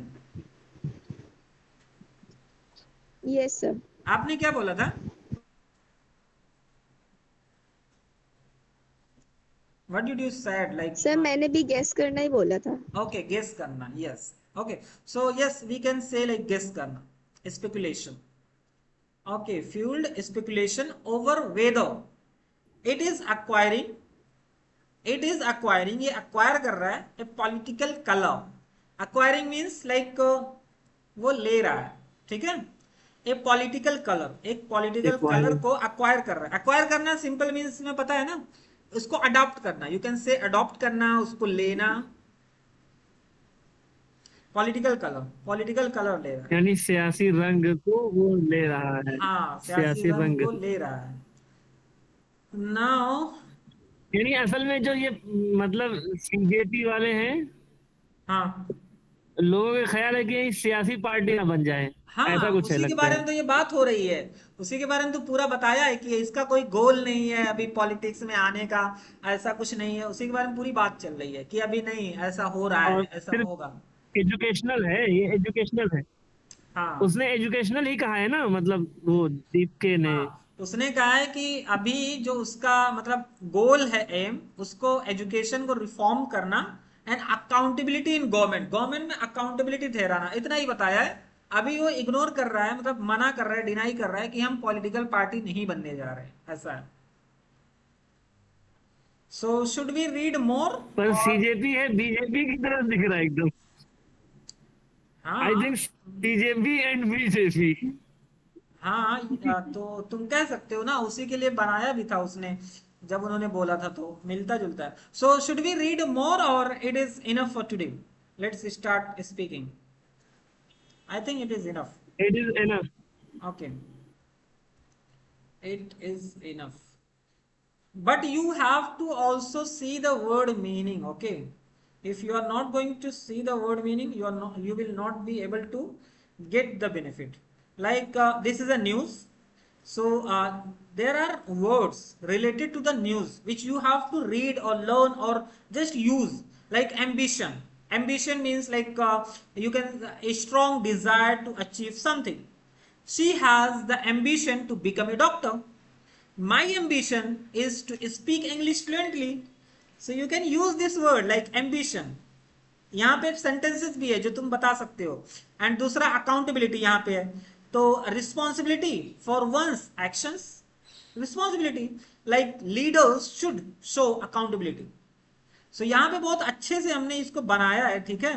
Speaker 3: Yes, sir.
Speaker 1: आपने क्या बोला था? What did you said like?
Speaker 3: Sir, मैंने भी guess करना ही बोला था.
Speaker 1: ओके, गेस करना, yes. Okay, so yes we can say like guess करना, speculation. Okay, fuelled speculation over whether it is acquiring, it is acquiring, ये एक्वायर कर रहा है a political colour. Acquiring means like वो ले रहा है, ठीक है, ए पॉलिटिकल कलर, एक पॉलिटिकल कलर को अक्वायर कर रहा है। अक्वायर करना सिंपल मीन्स में पता है ना, उसको अडॉप्ट करना, यू कैन से अडॉप्ट करना, उसको लेना। पॉलिटिकल कलर ले रहा है।
Speaker 2: यानी सियासी रंग को वो ले रहा है,
Speaker 1: हाँ, सियासी
Speaker 2: सियासी
Speaker 1: रंग
Speaker 2: रंग।
Speaker 1: को ले रहा है। नाउ
Speaker 2: यानी असल में जो ये मतलब सीजेपी वाले हैं,
Speaker 1: हाँ
Speaker 2: लोगों का ख्याल है कि ये सियासी पार्टी ना बन जाए,
Speaker 1: हाँ,
Speaker 2: ऐसा कुछ है
Speaker 1: उसी के
Speaker 2: लगता
Speaker 1: बारे
Speaker 2: है।
Speaker 1: में तो ये बात हो रही है। उसी के बारे में तो पूरा बताया है कि इसका कोई गोल नहीं है अभी पॉलिटिक्स में आने का, ऐसा कुछ नहीं है। उसी के बारे में पूरी बात चल रही है कि अभी नहीं, ऐसा हो रहा है,
Speaker 2: और
Speaker 1: ऐसा
Speaker 2: सिर्फ
Speaker 1: होगा।
Speaker 2: एजुकेशनल है, ये एजुकेशनल है।
Speaker 1: हाँ
Speaker 2: उसने एजुकेशनल ही कहा है ना, मतलब वो दीपके ने।
Speaker 1: हाँ, उसने कहा है कि अभी जो उसका मतलब गोल है, एम, उसको एजुकेशन को रिफॉर्म करना and accountability in government, government में अकाउंटेबिलिटी ठहराना, इतना ही बताया है। अभी वो इग्नोर कर रहा है, मतलब मना कर रहा है, डिनाई कर रहा है कि हम पॉलिटिकल पार्टी नहीं बनने जा रहे, ऐसा है। So should we read more?
Speaker 2: पर
Speaker 1: और
Speaker 2: सीजेपी है, बीजेपी की तरह दिख रहा है एकदम। आई
Speaker 1: हाँ
Speaker 2: थिंक सीजेपी एंड बीजेपी।
Speaker 1: हाँ, तो तुम कह सकते हो ना, उसी के लिए बनाया भी था उसने, जब उन्होंने बोला था, तो मिलता जुलता है। So should we read more और it is enough for today? Let's start speaking. I think it is enough.
Speaker 2: It is enough.
Speaker 1: Okay, it is enough, but you have to also see the word meaning. Okay, if you are not going to see the word meaning, you will not be able to get the benefit. Like this is a news, so there are words related to the news which you have to read or learn or just use, like ambition. Ambition means like you can a strong desire to achieve something. She has the ambition to become a doctor. My ambition is to speak English fluently. So you can use this word like ambition. यहाँ पे sentences भी है जो तुम बता सकते हो। And दूसरा अकाउंटेबिलिटी यहाँ पे है, तो responsibility for one's actions, responsibility like leaders should show accountability. So यहाँ पे बहुत अच्छे से हमने इसको बनाया है, ठीक है।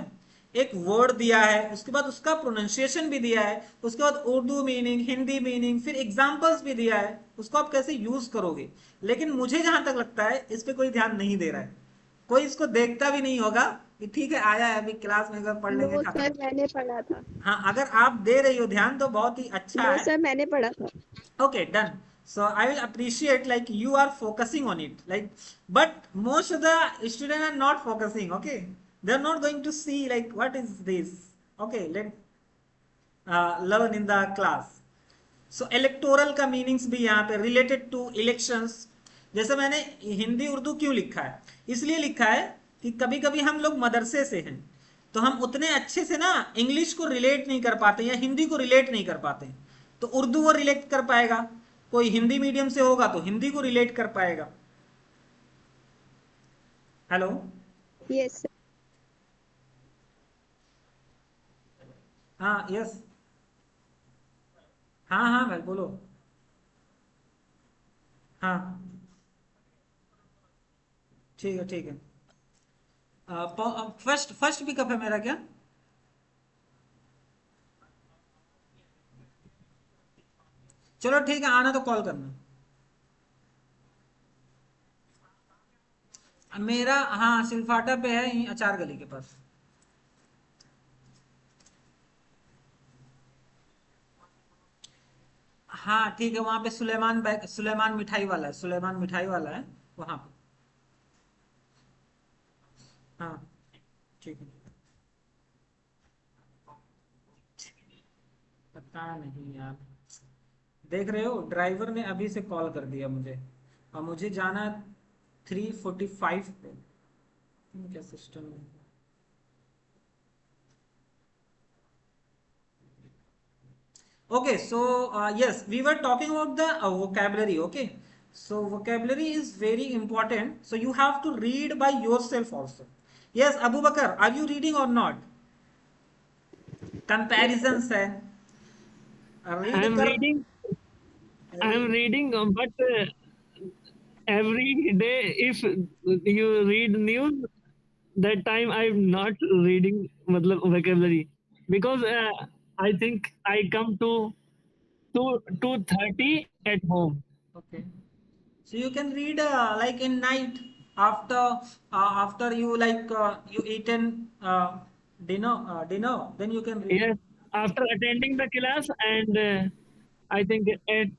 Speaker 1: एक वर्ड दिया है, उसके बाद उसका प्रोनाउंसिएशन भी दिया है, उसके बाद उर्दू मीनिंग, हिंदी मीनिंग, फिर एग्जांपल्स भी दिया है, उसको आप कैसे यूज करोगे। लेकिन मुझे जहां तक लगता है इस पे कोई ध्यान नहीं दे रहा है, कोई इसको देखता भी नहीं होगा कि ठीक है आया है, अभी क्लास में अगर पढ़ लेंगे
Speaker 3: नो
Speaker 1: खत्म।
Speaker 3: सर, मैंने पढ़ा था।
Speaker 1: हाँ, अगर आप दे रही हो ध्यान तो बहुत ही अच्छा
Speaker 3: नो
Speaker 1: है।
Speaker 3: सर, मैंने पढ़ा था।
Speaker 1: Okay, done. So I will appreciate like you are focusing on it, like, but most of the students are not focusing. Okay, they are not going to see like what is this. Okay, let learn in the class. So electoral का meanings भी यहाँ पे related to elections। जैसे मैंने हिंदी उर्दू क्यों लिखा है, इसलिए लिखा है कि कभी कभी हम लोग मदरसे से हैं, तो हम उतने अच्छे से ना इंग्लिश को रिलेट नहीं कर पाते या हिंदी को रिलेट नहीं कर पाते, तो उर्दू वो रिलेट कर पाएगा, कोई हिंदी मीडियम से होगा तो हिंदी को रिलेट कर पाएगा। Hello,
Speaker 3: yes sir.
Speaker 1: हाँ, यस, हाँ हाँ भाई बोलो। हाँ, ठीक है ठीक है। फर्स्ट फर्स्ट पिकअप है मेरा क्या? चलो ठीक है, आना तो कॉल करना। मेरा हाँ सिलफाटा पे है, यहीं अचार गली के पास। हाँ ठीक है, वहां पे सुलेमान मिठाई वाला है, सुलेमान मिठाई वाला है वहां पे। हाँ ठीक है। पता नहीं यार, देख रहे हो ड्राइवर ने अभी से कॉल कर दिया मुझे, और मुझे जाना 3:45 पे। क्या सिस्टम है। Okay, so yes, we were talking about the vocabulary. Okay, so vocabulary is very important. So you have to read by yourself also. Yes, Abu Bakar, are you reading or not?
Speaker 3: Yes sir.
Speaker 1: Comparisons है,
Speaker 2: आई
Speaker 1: read
Speaker 2: M
Speaker 1: कर,
Speaker 2: reading, I am
Speaker 1: read,
Speaker 2: reading, but every day if you read news, that time I'm not reading matlab vocabulary, because I think I come to to 2:30 at home.
Speaker 1: Okay. So you can read like in night after after you you eaten dinner, then you can read.
Speaker 2: Yes, after attending the class, and I think 8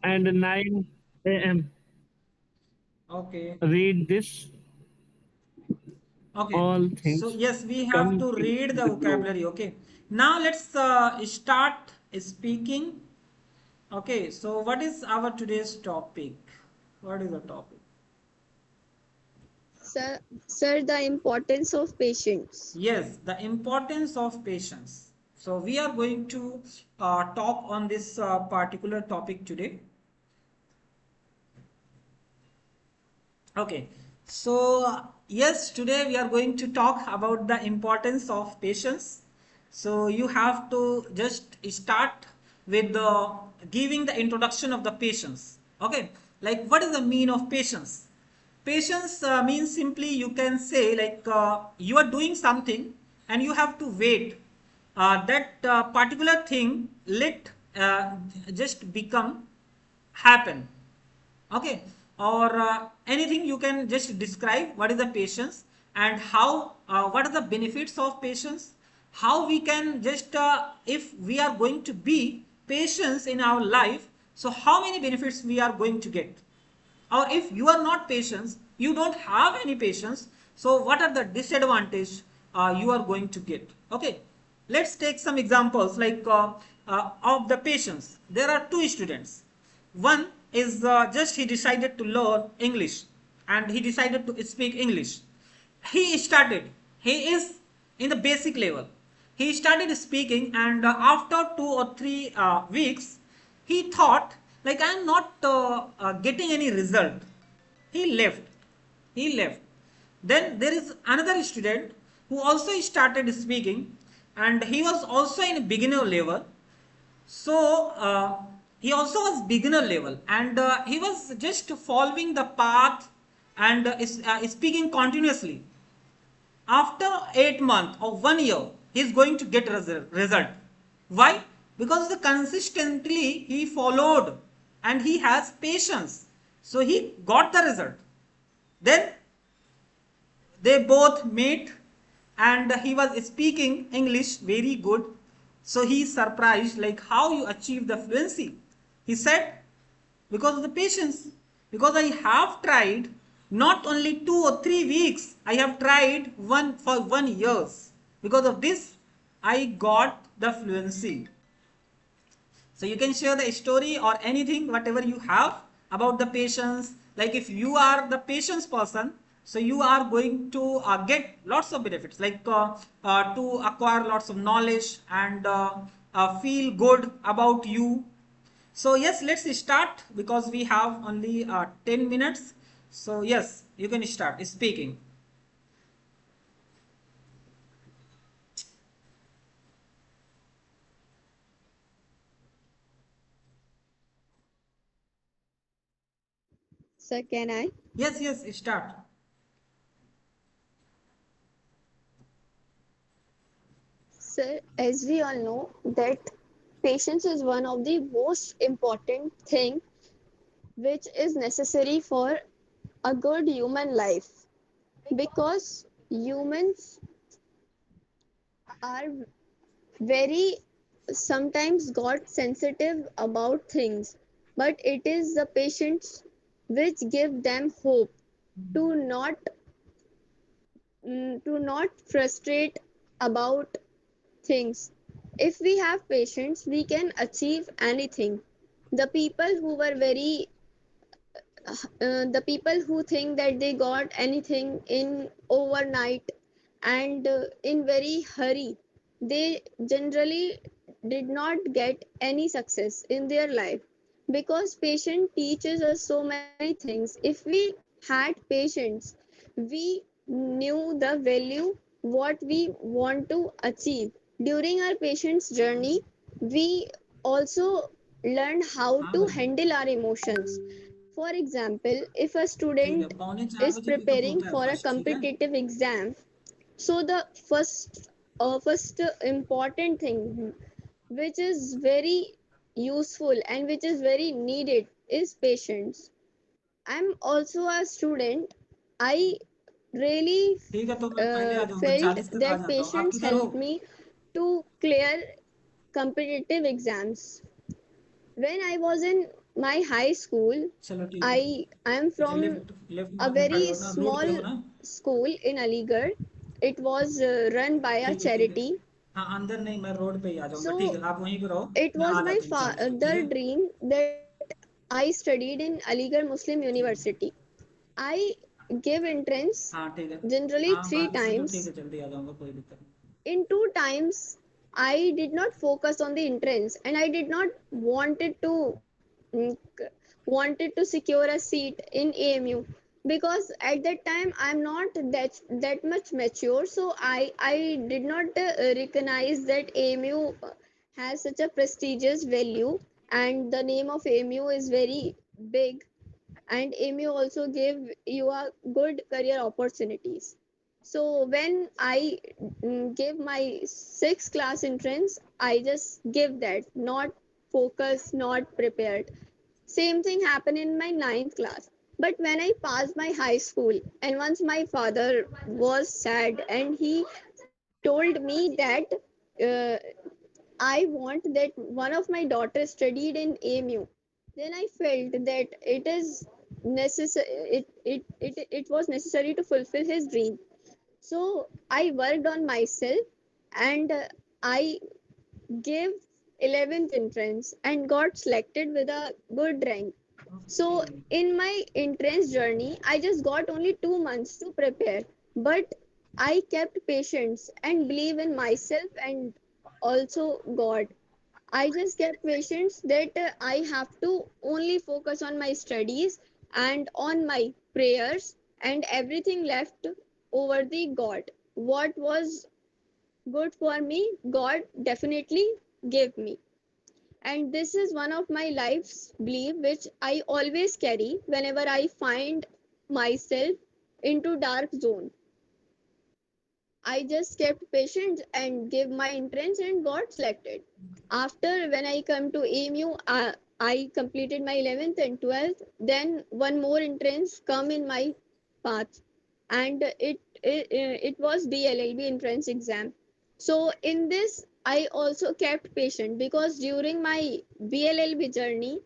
Speaker 2: and 9 a.m.
Speaker 1: Okay.
Speaker 2: read this
Speaker 1: Okay.
Speaker 2: all
Speaker 1: So
Speaker 2: things
Speaker 1: yes, we have
Speaker 2: come
Speaker 1: to
Speaker 2: in
Speaker 1: read the
Speaker 2: the flow.
Speaker 1: vocabulary. Okay. Now let's start speaking. Okay. So what is our today's topic? What is the topic?
Speaker 3: Sir, the importance of patience.
Speaker 1: Yes, the importance of patience. So we are going to talk on this particular topic today. Okay, so yes, today we are going to talk about the importance of patience. So you have to just start with the giving the introduction of the patience. Okay, like what is the mean of patience? Patience means simply you can say you are doing something and you have to wait that particular thing let just become happen. Okay, or anything you can just describe what is the patience and how what are the benefits of patience, how we can just if we are going to be patience in our life, so how many benefits we are going to get, or if you are not patient, you don't have any patience, so what are the disadvantage you are going to get. Okay, let's take some examples of the patience. There are two students. One is just he decided to learn English and he decided to speak English. He is in the basic level. He started speaking, and after 2 or 3 weeks, he thought, like, I'm not getting any result. He left. He left. Then there is another student who also started speaking, and he was also in beginner level. So he also was beginner level, and he was just following the path and speaking continuously. After 8 months or 1 year, he is going to get result. Why? Because the consistently he followed and he has patience, so he got the result. Then they both met and he was speaking English very good. So he surprised, like, how you achieve the fluency. He said, because of the patience, because I have tried not only 2 or 3 weeks, I have tried one for 1 years. Because of this I got the fluency. So you can share the story or anything whatever you have about the patience. Like if you are the patience person, so you are going to get lots of benefits, to acquire lots of knowledge and feel good about you. So yes, let's start because we have only 10 minutes. So yes, you can start speaking.
Speaker 3: Sir, can I?
Speaker 1: Yes, yes, start.
Speaker 3: Sir, as we all know that patience is one of the most important thing which is necessary for a good human life, because humans are very sometimes got sensitive about things, but it is the patience which give them hope to not frustrate about things. If we have patience, we can achieve anything. The people who were very the people who think that they got anything in overnight and in very hurry, they generally did not get any success in their life, because patience teaches us so many things. If we had patience, we knew the value what we want to achieve. During our patience journey, we also learn how
Speaker 1: हाँ
Speaker 3: to
Speaker 1: भाई,
Speaker 3: handle our emotions. For example, if a
Speaker 1: ठीक है,
Speaker 3: student is
Speaker 1: पौने 4 बजे pickup
Speaker 3: preparing
Speaker 1: होता है
Speaker 3: for a
Speaker 1: first, ठीक है।
Speaker 3: competitive exam, so the first important thing which is very useful and which is very needed is patience. I'm also a student. I really
Speaker 1: ठीक है, तो मैं पहले आ जाऊंगा,
Speaker 3: felt
Speaker 1: 40 तक आ
Speaker 3: that
Speaker 1: जाता हूँ। आप
Speaker 3: patience
Speaker 1: किधर हो?
Speaker 3: helped me to clear competitive exams. When I was in my high school,
Speaker 1: चलो ठीक है।
Speaker 3: I am
Speaker 1: अच्छा,
Speaker 3: from
Speaker 1: लेफ्ट लेफ्ट
Speaker 3: a
Speaker 1: मारना
Speaker 3: very
Speaker 1: पड़ेगा ना, रोड पे
Speaker 3: small
Speaker 1: हो ना?
Speaker 3: school in Aligarh. It was run by a
Speaker 1: ठीक है, ठीक है।
Speaker 3: charity.
Speaker 1: हाँ, अंदर नहीं, मैं रोड पे ही आ जाऊंगा। ठीक
Speaker 3: So
Speaker 1: है, आप वहीं पे रहो,
Speaker 3: it
Speaker 1: मैं
Speaker 3: was
Speaker 1: आ
Speaker 3: my
Speaker 1: जाता हूँ 40 तक। ठीक
Speaker 3: father
Speaker 1: है?
Speaker 3: dream that I studied in Aligarh Muslim
Speaker 1: ठीक है।
Speaker 3: University. I give entrance
Speaker 1: हाँ ठीक है।
Speaker 3: generally
Speaker 1: हाँ,
Speaker 3: three
Speaker 1: 40 में तो ठीक
Speaker 3: times.
Speaker 1: है, जल्दी आ जाऊंगा, कोई दिक्कत नहीं।
Speaker 3: In two times, I did not focus on the entrance and I did not mm, wanted to secure a seat in AMU because at that time I'm not that much mature, so I did not recognize that AMU has such a prestigious value and the name of AMU is very big, and AMU also give you a good career opportunities. So when I gave my sixth class entrance, I just give that, not focused, not prepared. Same thing happened in my ninth class. But when I passed my high school, and once my father was sad and he told me that uh, I want that one of my daughters studied in AMU, then I felt that it is necessary. It was necessary to fulfill his dream. So I worked on myself and I gave 11th entrance and got selected with a good rank. So
Speaker 1: okay.
Speaker 3: in my entrance journey, I just got only 2 months to prepare, but I kept patience and believe in myself and also God. I just kept patience that I have to only focus on my studies and on my prayers and everything left over the God. What was good for me, God definitely gave me. And this is one of my life's belief which I always carry whenever I find myself into dark zone. I just kept patient and gave my entrance and got selected. After when I come to AMU, I completed my 11th and 12th. Then one more entrance come in my path, and it was BLLB entrance exam. So in this, I also kept patient because during my BLLB journey,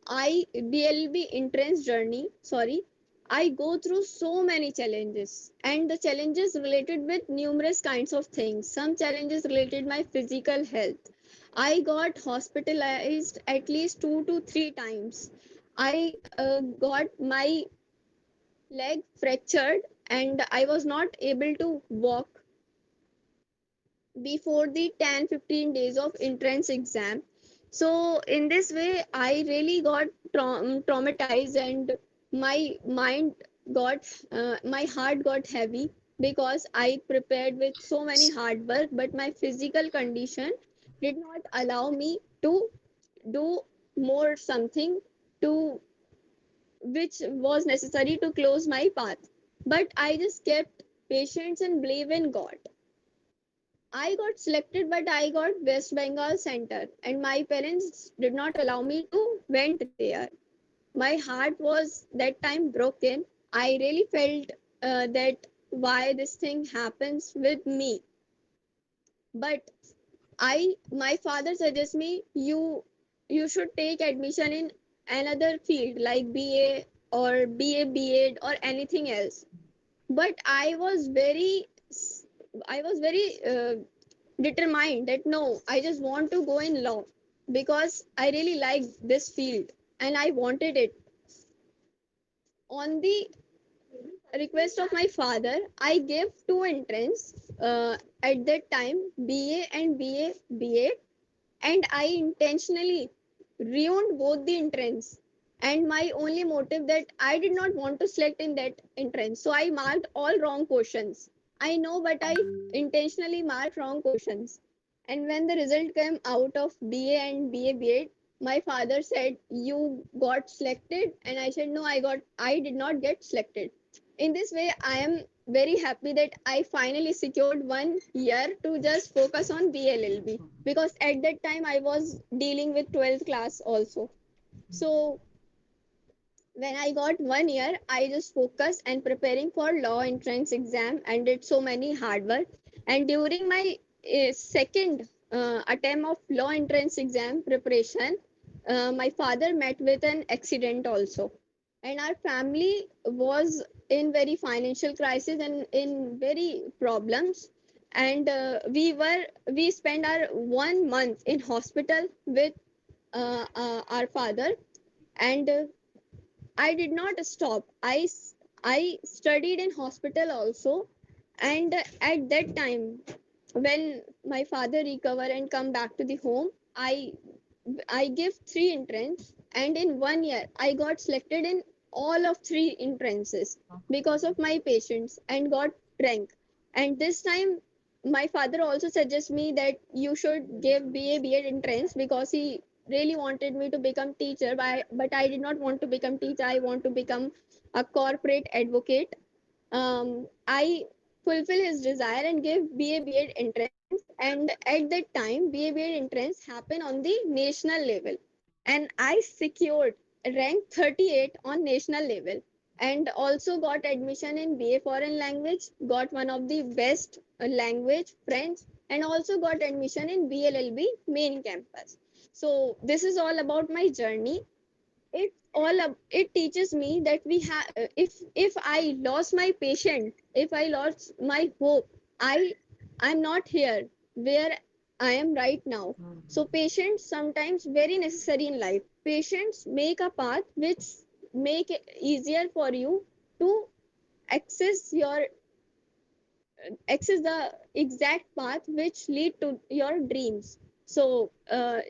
Speaker 3: I BLB entrance journey, sorry, I go through so many challenges and the challenges related with numerous kinds of things. Some challenges related my physical health. I got hospitalized at least 2 to 3 times. I got my leg fractured and I was not able to walk before the 10-15 days of entrance exam. So in this way I really got traumatized and my mind got my heart got heavy because I prepared with so many hard work, but my physical condition did not allow me to do more something to which was necessary to close my path. But I just kept patience and believe in God. I got selected, but I got West Bengal Center, and my parents did not allow me to went there. My heart was that time broken. I really felt that why this thing happens with me. But my father suggests me you should take admission in another field like BA or BA BEd or anything else. But I was very determined that no, I just want to go in law because I really like this field and I wanted it. On the request of my father, I gave two entrance at that time, BA and BA, and I intentionally ruined both the entrance. And my only motive that I did not want to select in that entrance, so I marked all wrong questions. I know, but I intentionally marked wrong questions. And when the result came out of BA and BA, my father said, "You got selected," and I said, "No, I did not get selected." in this way, I am very happy that I finally secured 1 year to just focus on BLLB, because at that time I was dealing with 12th class also. So when I got 1 year, I just focused and preparing for law entrance exam and did so many hard work. And during my second attempt of law entrance exam preparation, my father met with an accident also, and our family was in very financial crisis and in very problems. And we spent our 1 month in hospital with our father. And I did not stop. I studied in hospital also, and at that time, when my father recover and come back to the home, I give 3 entrance, and in 1 year I got selected in all of 3 entrances because of my patience and got rank. And this time, my father also suggests me that you should give BA B.Ed entrance, because he really wanted me to become teacher, but I did not want to become teacher. I want to become a corporate advocate. I fulfill his desire and give BA B.Ed entrance. And at that time, BA B.Ed entrance happened on the national level, and I secured rank 38 on national level, and also got admission in BA Foreign Language, got one of the best language, French, and also got admission in BLLB main campus. So this is all about my journey. It teaches me that we have, if I lost my patient, if I lost my hope, I'm not here where I am right now. So patience sometimes very necessary in life. Patience make a path which make it easier for you to access your access the exact path which lead to your dreams. So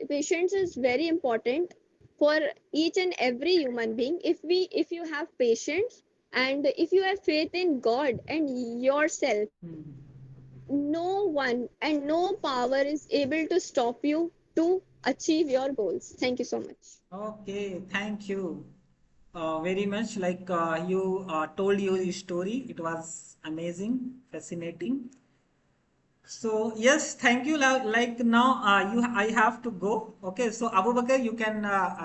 Speaker 3: patience is very important for each and every human being. If you have patience and if you have faith in God and yourself, no one and no power is able to stop you to achieve your goals. Thank you so much.
Speaker 1: Okay, thank you very much. Like you told your story, it was amazing, fascinating. So yes, thank you. Like now, I have to go. Okay, so Abu Bakr, you can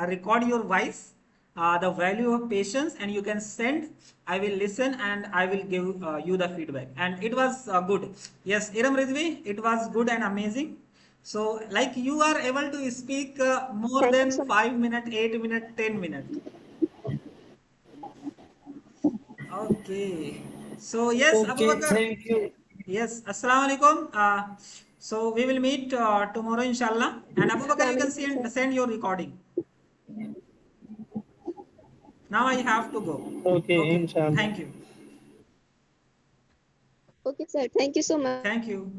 Speaker 1: record your voice, the value of patience, and you can send. I will listen and I will give you the feedback. And it was good. Yes, Iram Rizvi, it was good and amazing. So like you are able to speak more
Speaker 3: Thank you
Speaker 1: than
Speaker 3: so much.
Speaker 1: 5 minutes, 8 minutes, 10 minutes. Okay. So yes, Abu
Speaker 2: Okay,
Speaker 1: Bakr.
Speaker 2: thank you.
Speaker 1: Yes, Assalamu alaikum. So we will meet tomorrow, inshallah. And Abu Bakr, you can
Speaker 3: Assalamualaikum, sir.
Speaker 1: send your recording. Now I have to go.
Speaker 2: Okay,
Speaker 1: Okay.
Speaker 2: inshallah.
Speaker 1: Thank you.
Speaker 3: Okay, sir. Thank you so much.
Speaker 1: Thank you.